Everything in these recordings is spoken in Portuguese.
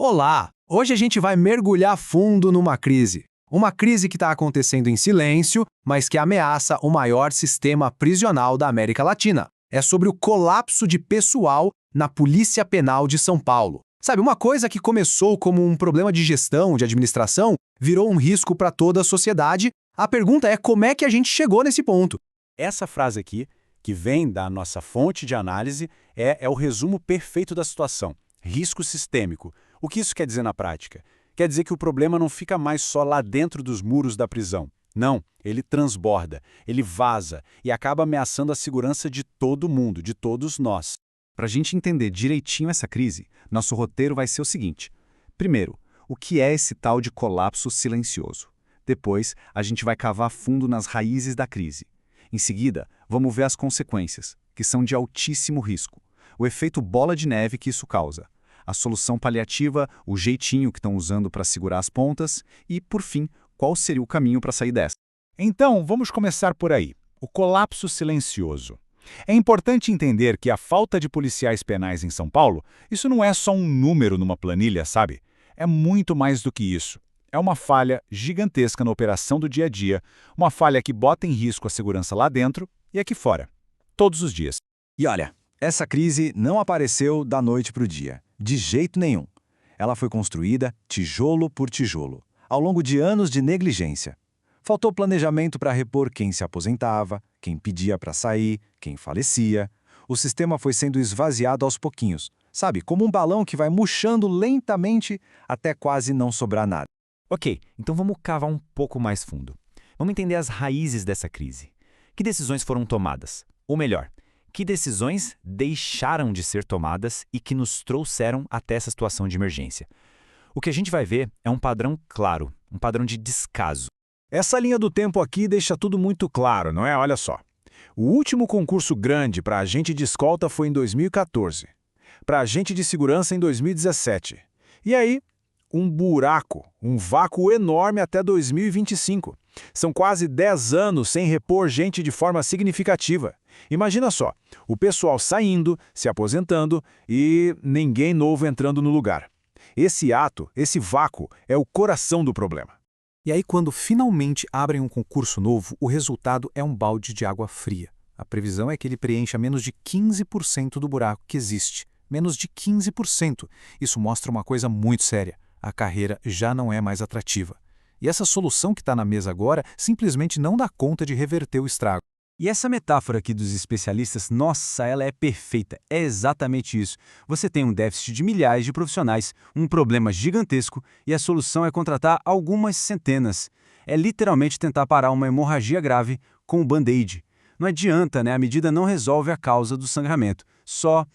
Olá! Hoje a gente vai mergulhar fundo numa crise. Uma crise que está acontecendo em silêncio, mas que ameaça o maior sistema prisional da América Latina. É sobre o colapso de pessoal na Polícia Penal de São Paulo. Sabe, uma coisa que começou como um problema de gestão, de administração, virou um risco para toda a sociedade. A pergunta é como é que a gente chegou nesse ponto? Essa frase aqui, que vem da nossa fonte de análise, é o resumo perfeito da situação. Risco sistêmico. O que isso quer dizer na prática? Quer dizer que o problema não fica mais só lá dentro dos muros da prisão. Não, ele transborda, ele vaza e acaba ameaçando a segurança de todo mundo, de todos nós. Para a gente entender direitinho essa crise, nosso roteiro vai ser o seguinte. Primeiro, o que é esse tal de colapso silencioso? Depois, a gente vai cavar fundo nas raízes da crise. Em seguida, vamos ver as consequências, que são de altíssimo risco. O efeito bola de neve que isso causa. A solução paliativa, o jeitinho que estão usando para segurar as pontas e, por fim, qual seria o caminho para sair dessa. Então, vamos começar por aí. O colapso silencioso. É importante entender que a falta de policiais penais em São Paulo, isso não é só um número numa planilha, sabe? É muito mais do que isso. É uma falha gigantesca na operação do dia a dia, uma falha que bota em risco a segurança lá dentro e aqui fora. Todos os dias. E olha, essa crise não apareceu da noite para o dia. De jeito nenhum. Ela foi construída tijolo por tijolo, ao longo de anos de negligência. Faltou planejamento para repor quem se aposentava, quem pedia para sair, quem falecia. O sistema foi sendo esvaziado aos pouquinhos, sabe? Como um balão que vai murchando lentamente até quase não sobrar nada. Ok, então vamos cavar um pouco mais fundo. Vamos entender as raízes dessa crise. Que decisões foram tomadas? Ou melhor, que decisões deixaram de ser tomadas e que nos trouxeram até essa situação de emergência? O que a gente vai ver é um padrão claro, um padrão de descaso. Essa linha do tempo aqui deixa tudo muito claro, não é? Olha só. O último concurso grande para agente de escolta foi em 2014. Para agente de segurança em 2017. E aí, um buraco, um vácuo enorme até 2025. São quase 10 anos sem repor gente de forma significativa. Imagina só, o pessoal saindo, se aposentando e ninguém novo entrando no lugar. Esse ato, esse vácuo, é o coração do problema. E aí, quando finalmente abrem um concurso novo, o resultado é um balde de água fria. A previsão é que ele preencha menos de 15% do buraco que existe. Menos de 15%. Isso mostra uma coisa muito séria. A carreira já não é mais atrativa. E essa solução que está na mesa agora simplesmente não dá conta de reverter o estrago. E essa metáfora aqui dos especialistas, nossa, ela é perfeita. É exatamente isso. Você tem um déficit de milhares de profissionais, um problema gigantesco, e a solução é contratar algumas centenas. É literalmente tentar parar uma hemorragia grave com o band-aid. Não adianta, né? A medida não resolve a causa do sangramento. Só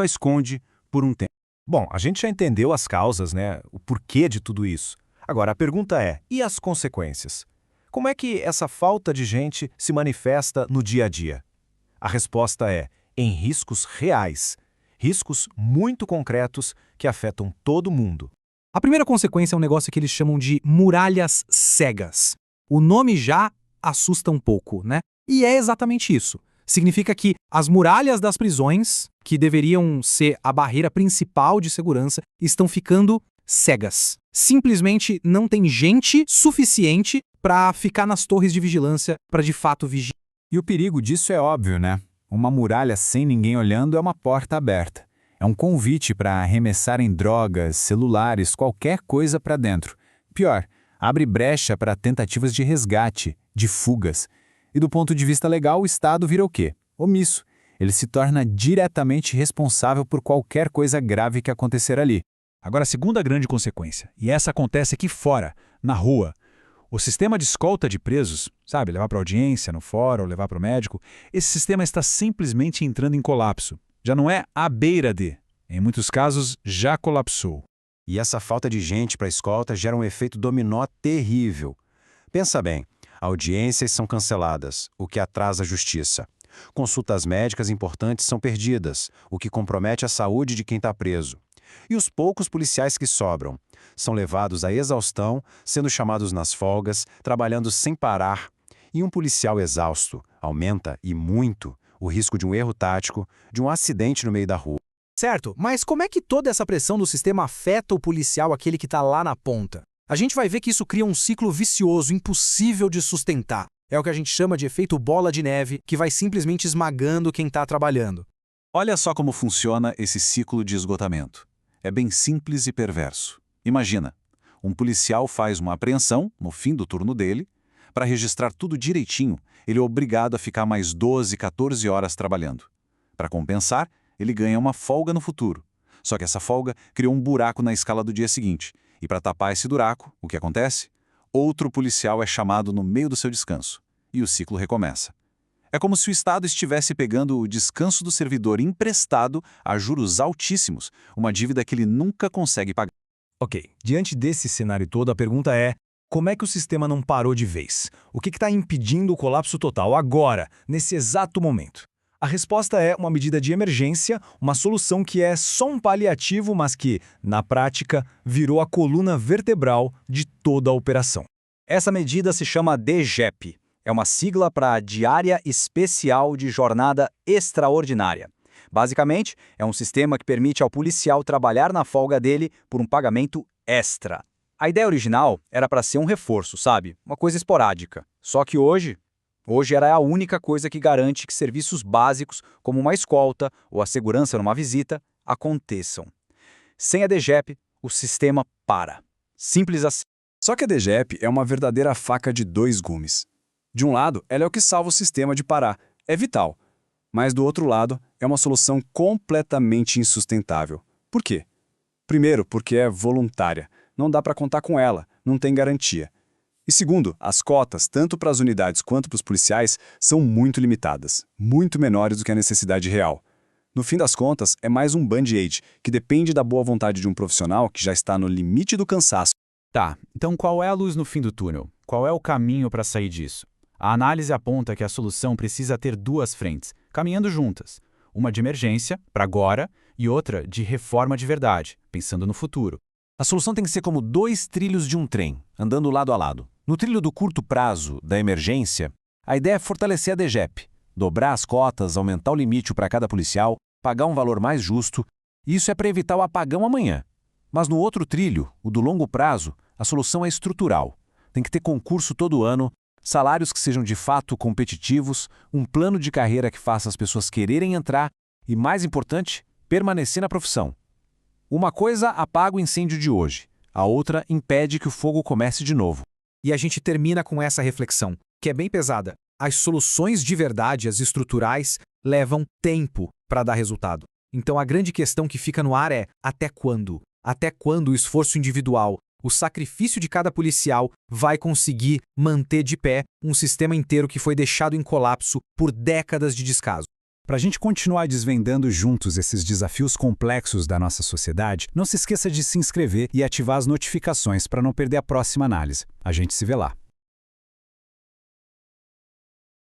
esconde por um tempo. Bom, a gente já entendeu as causas, né? O porquê de tudo isso. Agora, a pergunta é, e as consequências? Como é que essa falta de gente se manifesta no dia a dia? A resposta é em riscos reais, riscos muito concretos que afetam todo mundo. A primeira consequência é um negócio que eles chamam de muralhas cegas. O nome já assusta um pouco, né? E é exatamente isso. Significa que as muralhas das prisões, que deveriam ser a barreira principal de segurança, estão ficando cegas. Simplesmente não tem gente suficiente para ficar nas torres de vigilância para de fato vigiar. E o perigo disso é óbvio, né? Uma muralha sem ninguém olhando é uma porta aberta. É um convite para arremessarem drogas, celulares, qualquer coisa para dentro. Pior, abre brecha para tentativas de resgate, de fugas. E do ponto de vista legal, o Estado vira o quê? Omisso. Ele se torna diretamente responsável por qualquer coisa grave que acontecer ali. Agora, a segunda grande consequência, e essa acontece aqui fora, na rua. O sistema de escolta de presos, sabe, levar para audiência, no fórum, levar para o médico, esse sistema está simplesmente entrando em colapso. Já não é à beira de. Em muitos casos, já colapsou. E essa falta de gente para a escolta gera um efeito dominó terrível. Pensa bem, audiências são canceladas, o que atrasa a justiça. Consultas médicas importantes são perdidas, o que compromete a saúde de quem está preso. E os poucos policiais que sobram são levados à exaustão, sendo chamados nas folgas, trabalhando sem parar. E um policial exausto aumenta, e muito, o risco de um erro tático, de um acidente no meio da rua. Certo, mas como é que toda essa pressão do sistema afeta o policial, aquele que está lá na ponta? A gente vai ver que isso cria um ciclo vicioso, impossível de sustentar. É o que a gente chama de efeito bola de neve, que vai simplesmente esmagando quem está trabalhando. Olha só como funciona esse ciclo de esgotamento. É bem simples e perverso. Imagina, um policial faz uma apreensão no fim do turno dele. Para registrar tudo direitinho, ele é obrigado a ficar mais 12, 14 horas trabalhando. Para compensar, ele ganha uma folga no futuro. Só que essa folga criou um buraco na escala do dia seguinte. E para tapar esse buraco, o que acontece? Outro policial é chamado no meio do seu descanso. E o ciclo recomeça. É como se o Estado estivesse pegando o descanso do servidor emprestado a juros altíssimos, uma dívida que ele nunca consegue pagar. Ok, diante desse cenário todo, a pergunta é: como é que o sistema não parou de vez? O que está impedindo o colapso total agora, nesse exato momento? A resposta é uma medida de emergência, uma solução que é só um paliativo, mas que, na prática, virou a coluna vertebral de toda a operação. Essa medida se chama DGEP. É uma sigla para Diária Especial de Jornada Extraordinária. Basicamente, é um sistema que permite ao policial trabalhar na folga dele por um pagamento extra. A ideia original era para ser um reforço, sabe? Uma coisa esporádica. Só que hoje era a única coisa que garante que serviços básicos, como uma escolta ou a segurança numa visita, aconteçam. Sem a DGEP, o sistema para. Simples assim. Só que a DGEP é uma verdadeira faca de dois gumes. De um lado, ela é o que salva o sistema de parar. É vital. Mas do outro lado, é uma solução completamente insustentável. Por quê? Primeiro, porque é voluntária. Não dá para contar com ela, não tem garantia. E segundo, as cotas, tanto para as unidades quanto para os policiais, são muito limitadas, muito menores do que a necessidade real. No fim das contas, é mais um band-aid, que depende da boa vontade de um profissional que já está no limite do cansaço. Tá, então qual é a luz no fim do túnel? Qual é o caminho para sair disso? A análise aponta que a solução precisa ter duas frentes, caminhando juntas. Uma de emergência, para agora, e outra de reforma de verdade, pensando no futuro. A solução tem que ser como 2 trilhos de um trem, andando lado a lado. No trilho do curto prazo, da emergência, a ideia é fortalecer a DGEP, dobrar as cotas, aumentar o limite para cada policial, pagar um valor mais justo. Isso é para evitar o apagão amanhã. Mas no outro trilho, o do longo prazo, a solução é estrutural. Tem que ter concurso todo ano, salários que sejam de fato competitivos, um plano de carreira que faça as pessoas quererem entrar e, mais importante, permanecer na profissão. Uma coisa apaga o incêndio de hoje, a outra impede que o fogo comece de novo. E a gente termina com essa reflexão, que é bem pesada. As soluções de verdade, as estruturais, levam tempo para dar resultado. Então a grande questão que fica no ar é: até quando? Até quando o esforço individual, o sacrifício de cada policial vai conseguir manter de pé um sistema inteiro que foi deixado em colapso por décadas de descaso? Para a gente continuar desvendando juntos esses desafios complexos da nossa sociedade, não se esqueça de se inscrever e ativar as notificações para não perder a próxima análise. A gente se vê lá.